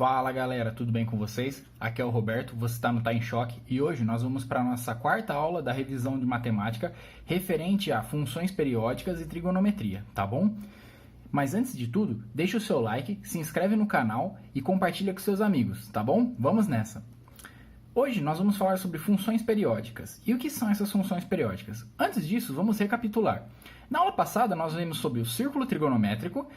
Fala galera, tudo bem com vocês? Aqui é o Roberto, você está no Tá em Choque e hoje nós vamos para a nossa quarta aula da revisão de matemática referente a funções periódicas e trigonometria, tá bom? Mas antes de tudo, deixa o seu like, se inscreve no canal e compartilha com seus amigos, tá bom? Vamos nessa! Hoje nós vamos falar sobre funções periódicas. E o que são essas funções periódicas? Antes disso, vamos recapitular. Na aula passada nós vimos sobre o círculo trigonométrico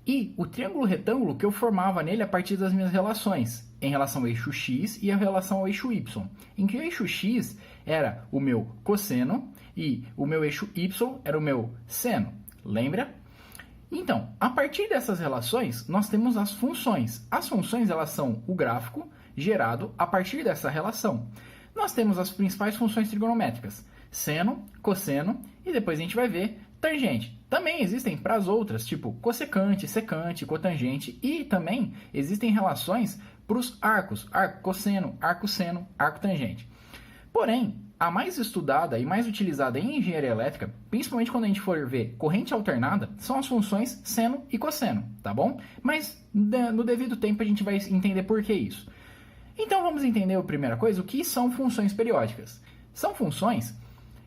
e o triângulo retângulo que eu formava nele a partir das minhas relações, em relação ao eixo x e em relação ao eixo y. Em que o eixo x era o meu cosseno e o meu eixo y era o meu seno. Lembra? Então, a partir dessas relações, nós temos as funções. As funções, elas são o gráfico gerado a partir dessa relação. Nós temos as principais funções trigonométricas, seno, cosseno, e depois a gente vai ver tangente. Também existem para as outras, tipo cossecante, secante, cotangente, e também existem relações para os arcos, arco cosseno, arco seno, arco tangente. Porém, a mais estudada e mais utilizada em engenharia elétrica, principalmente quando a gente for ver corrente alternada, são as funções seno e cosseno, tá bom? Mas no devido tempo a gente vai entender por que isso. Então vamos entender a primeira coisa, o que são funções periódicas. São funções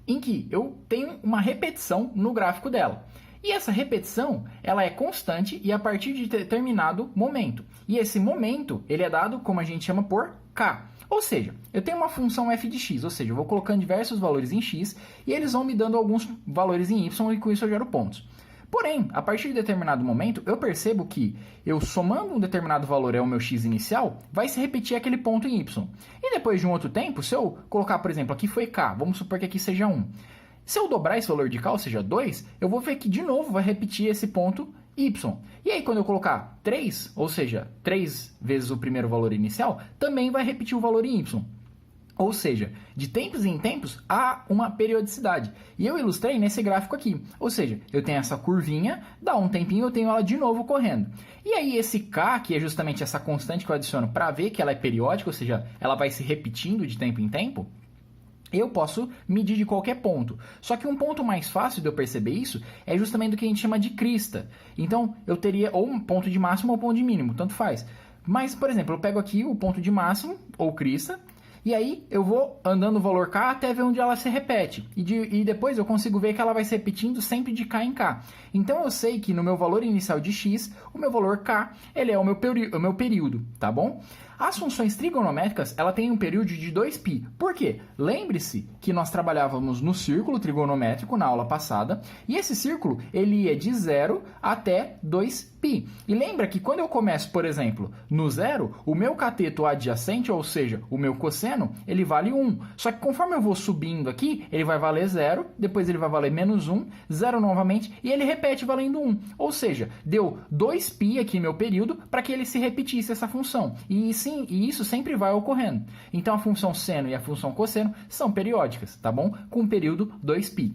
em que eu tenho uma repetição no gráfico dela. E essa repetição, ela é constante e a partir de determinado momento. E esse momento, ele é dado, como a gente chama, por k. Ou seja, eu tenho uma função f de x, ou seja, eu vou colocando diversos valores em x e eles vão me dando alguns valores em y e com isso eu gero pontos. Porém, a partir de determinado momento, eu percebo que eu somando um determinado valor ao meu x inicial, vai se repetir aquele ponto em y. E depois de um outro tempo, se eu colocar, por exemplo, aqui foi k, vamos supor que aqui seja 1. Se eu dobrar esse valor de k, ou seja, 2, eu vou ver que de novo vai repetir esse ponto y. E aí quando eu colocar 3, ou seja, 3 vezes o primeiro valor inicial, também vai repetir o valor em y. Ou seja, de tempos em tempos há uma periodicidade. E eu ilustrei nesse gráfico aqui. Ou seja, eu tenho essa curvinha, dá um tempinho eu tenho ela de novo correndo. E aí esse k, que é justamente essa constante que eu adiciono para ver que ela é periódica, ou seja, ela vai se repetindo de tempo em tempo, eu posso medir de qualquer ponto. Só que um ponto mais fácil de eu perceber isso é justamente do que a gente chama de crista. Então eu teria ou um ponto de máximo ou ponto de mínimo, tanto faz. Mas, por exemplo, eu pego aqui o ponto de máximo ou crista, e aí eu vou andando o valor k até ver onde ela se repete. E depois eu consigo ver que ela vai se repetindo sempre de k em k. Então eu sei que no meu valor inicial de x, o meu valor k, ele é o meu período, tá bom? As funções trigonométricas, ela tem um período de 2π. Por quê? Lembre-se que nós trabalhávamos no círculo trigonométrico na aula passada, e esse círculo, ele ia de 0 até 2π. E lembra que quando eu começo, por exemplo, no 0, o meu cateto adjacente, ou seja, o meu cosseno, ele vale 1. Só que conforme eu vou subindo aqui, ele vai valer 0, depois ele vai valer menos 1, 0 novamente, e ele repete valendo 1. Ou seja, deu 2π aqui meu período para que ele se repetisse essa função. E isso sempre vai ocorrendo. Então a função seno e a função cosseno são periódicas, tá bom? Com um período 2π.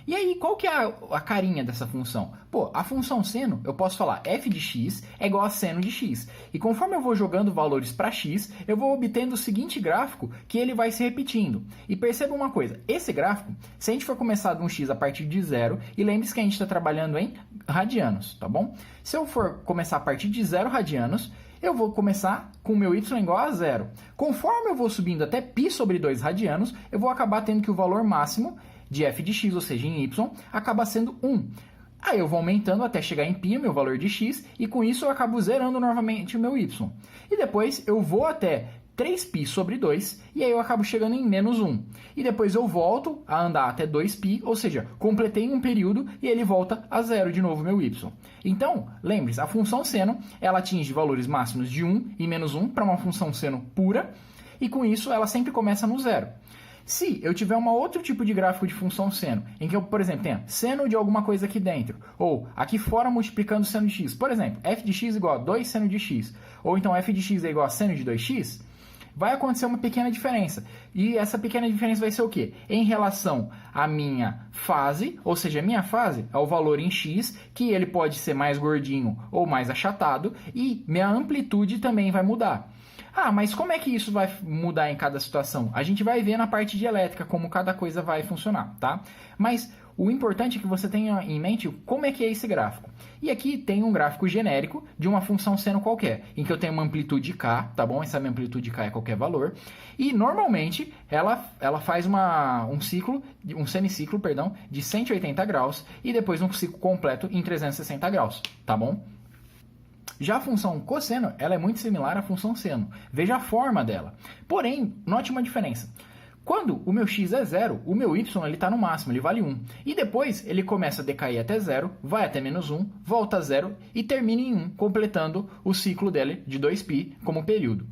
E aí, qual que é a carinha dessa função? Pô, a função seno, eu posso falar f de x é igual a seno de x. E conforme eu vou jogando valores para x, eu vou obtendo o seguinte gráfico que ele vai se repetindo. E perceba uma coisa, esse gráfico, se a gente for começar de um x a partir de 0, e lembre-se que a gente está trabalhando em radianos, tá bom? Se eu for começar a partir de 0 radianos, eu vou começar com o meu y igual a 0. Conforme eu vou subindo até π sobre 2 radianos, eu vou acabar tendo que o valor máximo de f de x, ou seja, em y, acaba sendo 1. Aí eu vou aumentando até chegar em π, o meu valor de x, e com isso eu acabo zerando novamente o meu y. E depois eu vou até 3π sobre 2, e aí eu acabo chegando em menos 1. E depois eu volto a andar até 2π, ou seja, completei um período e ele volta a 0 de novo meu y. Então, lembre-se, a função seno, ela atinge valores máximos de 1 e menos 1 para uma função seno pura, e com isso ela sempre começa no 0. Se eu tiver um outro tipo de gráfico de função seno, em que eu, por exemplo, tenha seno de alguma coisa aqui dentro, ou aqui fora multiplicando seno de x, por exemplo, f de x igual a 2 seno de x, ou então f de x é igual a seno de 2x, vai acontecer uma pequena diferença. E essa pequena diferença vai ser o quê? Em relação à minha fase, ou seja, a minha fase é o valor em x, que ele pode ser mais gordinho ou mais achatado, e minha amplitude também vai mudar. Ah, mas como é que isso vai mudar em cada situação? A gente vai ver na parte de elétrica como cada coisa vai funcionar, tá? Mas o importante é que você tenha em mente como é que é esse gráfico. E aqui tem um gráfico genérico de uma função seno qualquer, em que eu tenho uma amplitude k, tá bom? Essa minha amplitude k é qualquer valor. E normalmente ela faz um semiciclo, perdão, de 180 graus e depois um ciclo completo em 360 graus, tá bom? Já a função cosseno, ela é muito similar à função seno. Veja a forma dela. Porém, note uma diferença. Quando o meu x é 0, o meu y está no máximo, ele vale 1. E depois ele começa a decair até 0, vai até menos 1, volta a 0 e termina em 1, completando o ciclo dele de 2π como período.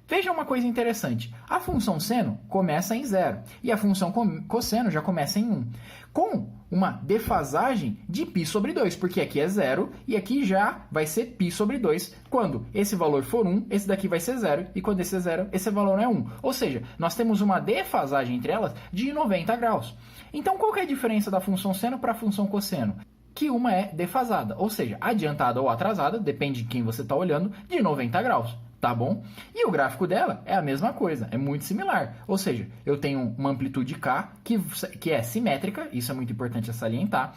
Veja uma coisa interessante. A função seno começa em 0 e a função cosseno já começa em 1. Com uma defasagem de π sobre 2, porque aqui é 0 e aqui já vai ser π sobre 2. Quando esse valor for 1, esse daqui vai ser 0 e quando esse é 0, esse valor é 1. Ou seja, nós temos uma defasagem entre elas de 90 graus. Então, qual que é a diferença da função seno para a função cosseno? Que uma é defasada, ou seja, adiantada ou atrasada, depende de quem você está olhando, de 90 graus. Tá bom? E o gráfico dela é a mesma coisa, é muito similar. Ou seja, eu tenho uma amplitude K que é simétrica, isso é muito importante salientar.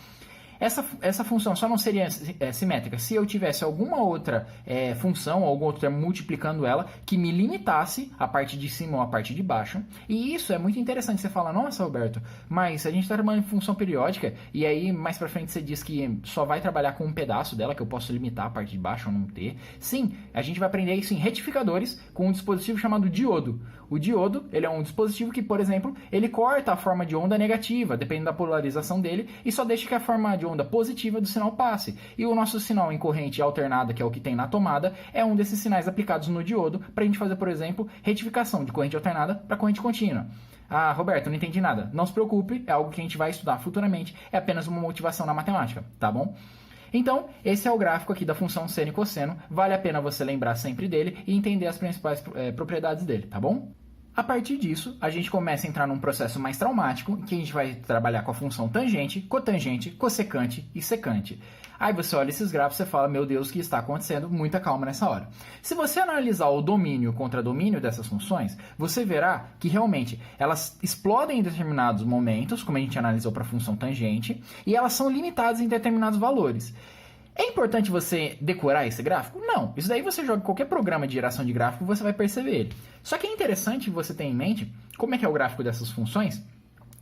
Essa função só não seria simétrica se eu tivesse alguma outra função, alguma outra multiplicando ela, que me limitasse a parte de cima ou a parte de baixo. E isso é muito interessante. Você fala, nossa, Roberto, mas a gente está trabalhando em função periódica, e aí mais pra frente você diz que só vai trabalhar com um pedaço dela, que eu posso limitar a parte de baixo ou não ter. Sim, a gente vai aprender isso em retificadores com um dispositivo chamado diodo. O diodo, ele é um dispositivo que, por exemplo, ele corta a forma de onda negativa, dependendo da polarização dele, e só deixa que a forma de onda positiva do sinal passe. E o nosso sinal em corrente alternada, que é o que tem na tomada, é um desses sinais aplicados no diodo para a gente fazer, por exemplo, retificação de corrente alternada para corrente contínua. Ah, Roberto, não entendi nada. Não se preocupe, é algo que a gente vai estudar futuramente, é apenas uma motivação na matemática, tá bom? Então, esse é o gráfico aqui da função seno e cosseno. Vale a pena você lembrar sempre dele e entender as principais propriedades dele, tá bom? A partir disso, a gente começa a entrar num processo mais traumático, em que a gente vai trabalhar com a função tangente, cotangente, cossecante e secante. Aí você olha esses gráficos e fala, meu Deus, o que está acontecendo? Muita calma nessa hora. Se você analisar o domínio contra domínio dessas funções, você verá que realmente elas explodem em determinados momentos, como a gente analisou para a função tangente, e elas são limitadas em determinados valores. É importante você decorar esse gráfico? Não. Isso daí você joga em qualquer programa de geração de gráfico e você vai perceber ele. Só que é interessante você ter em mente como é que é o gráfico dessas funções,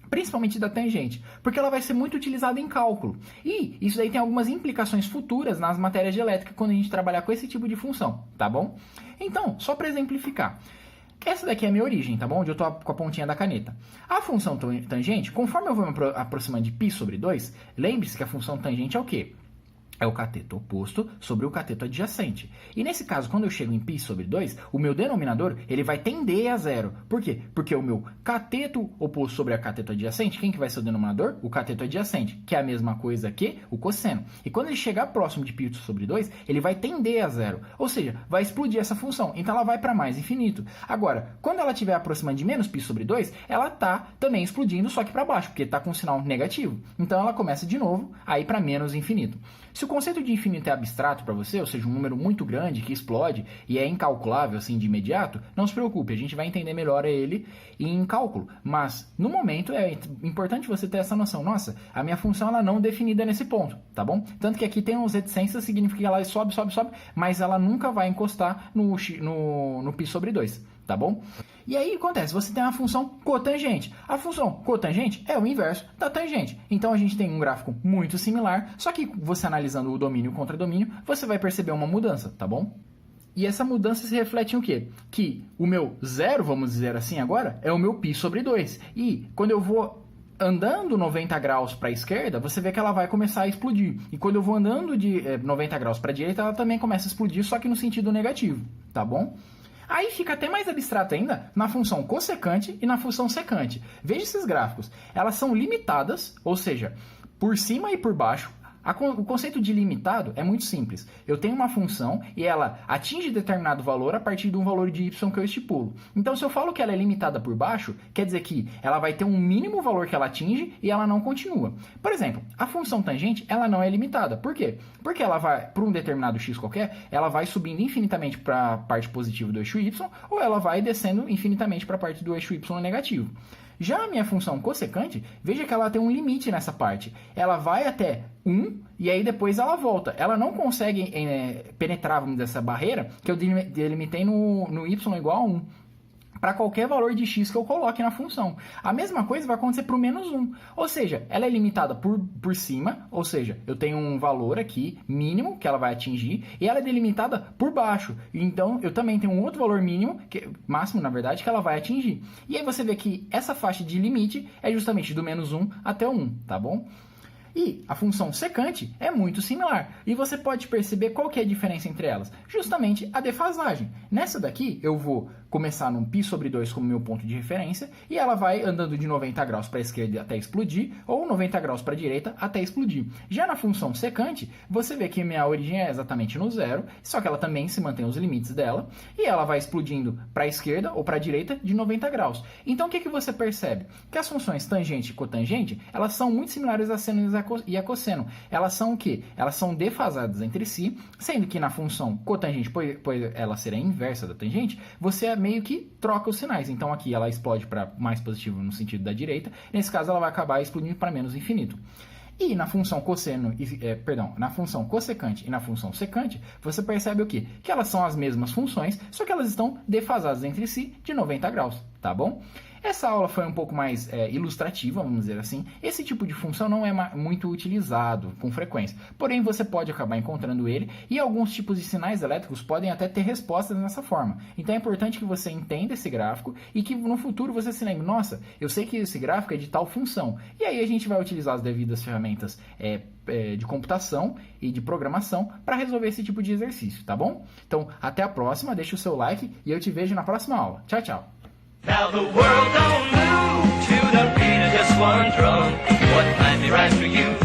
principalmente da tangente, porque ela vai ser muito utilizada em cálculo. E isso daí tem algumas implicações futuras nas matérias de elétrica quando a gente trabalhar com esse tipo de função, tá bom? Então, só para exemplificar. Essa daqui é a minha origem, tá bom? Onde eu estou com a pontinha da caneta. A função tangente, conforme eu vou me aproximando de π sobre 2, lembre-se que a função tangente é o quê? É o cateto oposto sobre o cateto adjacente. E nesse caso, quando eu chego em π sobre 2, o meu denominador ele vai tender a zero. Por quê? Porque o meu cateto oposto sobre a cateto adjacente, quem que vai ser o denominador? O cateto adjacente, que é a mesma coisa que o cosseno. E quando ele chegar próximo de π sobre 2, ele vai tender a zero. Ou seja, vai explodir essa função. Então ela vai para mais infinito. Agora, quando ela estiver aproximando de menos π sobre 2, ela está também explodindo, só que para baixo, porque está com um sinal negativo. Então ela começa de novo a ir para menos infinito. Se o conceito de infinito é abstrato para você, ou seja, um número muito grande que explode e é incalculável assim de imediato, não se preocupe, a gente vai entender melhor ele em cálculo. Mas, no momento, é importante você ter essa noção. Nossa, a minha função ela não é definida nesse ponto, tá bom? Tanto que aqui tem uns reticências, significa que ela sobe, mas ela nunca vai encostar no π sobre 2. Tá bom? E aí acontece, você tem uma função cotangente. A função cotangente é o inverso da tangente. Então a gente tem um gráfico muito similar, só que você analisando o domínio contra domínio, você vai perceber uma mudança, tá bom? E essa mudança se reflete em o quê? Que o meu zero, vamos dizer assim agora, é o meu π sobre 2. E quando eu vou andando 90 graus para a esquerda, você vê que ela vai começar a explodir. E quando eu vou andando de 90 graus para a direita, ela também começa a explodir, só que no sentido negativo, tá bom? Aí fica até mais abstrato ainda na função cossecante e na função secante. Veja esses gráficos. Elas são limitadas, ou seja, por cima e por baixo. O conceito de limitado é muito simples. Eu tenho uma função e ela atinge determinado valor a partir de um valor de y que eu estipulo. Então, se eu falo que ela é limitada por baixo, quer dizer que ela vai ter um mínimo valor que ela atinge e ela não continua. Por exemplo, a função tangente, ela não é limitada. Por quê? Porque ela vai, por um determinado x qualquer, ela vai subindo infinitamente para a parte positiva do eixo y ou ela vai descendo infinitamente para a parte do eixo y negativo. Já a minha função cossecante, veja que ela tem um limite nessa parte. Ela vai até 1 e aí depois ela volta. Ela não consegue penetrar, vamos dizer, essa barreira que eu delimitei no y igual a 1. Para qualquer valor de x que eu coloque na função. A mesma coisa vai acontecer para o menos 1. Ou seja, ela é limitada por cima, ou seja, eu tenho um valor aqui mínimo que ela vai atingir, e ela é delimitada por baixo. Então, eu também tenho um outro valor mínimo, máximo na verdade, que ela vai atingir. E aí você vê que essa faixa de limite é justamente do menos 1 até o 1, tá bom? E a função secante é muito similar. E você pode perceber qual que é a diferença entre elas. Justamente a defasagem. Nessa daqui, eu vou começar num π sobre 2 como meu ponto de referência, e ela vai andando de 90 graus para a esquerda até explodir, ou 90 graus para a direita até explodir. Já na função secante, você vê que minha origem é exatamente no zero, só que ela também se mantém os limites dela, e ela vai explodindo para a esquerda ou para a direita de 90 graus. Então o que você percebe? Que as funções tangente e cotangente, elas são muito similares a seno e a cosseno. Elas são o quê? Elas são defasadas entre si, sendo que na função cotangente, por ela ser a inversa da tangente, você meio que troca os sinais. Então aqui ela explode para mais positivo no sentido da direita, nesse caso ela vai acabar explodindo para menos infinito. E na função na função cossecante e na função secante, você percebe o quê? Que elas são as mesmas funções, só que elas estão defasadas entre si de 90 graus, tá bom? Essa aula foi um pouco mais ilustrativa, vamos dizer assim. Esse tipo de função não é muito utilizado com frequência, porém você pode acabar encontrando ele, e alguns tipos de sinais elétricos podem até ter respostas nessa forma. Então é importante que você entenda esse gráfico e que no futuro você se lembre, nossa, eu sei que esse gráfico é de tal função. E aí a gente vai utilizar as devidas ferramentas de computação e de programação para resolver esse tipo de exercício, tá bom? Então até a próxima, deixa o seu like e eu te vejo na próxima aula. Tchau, tchau! Now the world don't move to the beat of just one drum. What might be right for you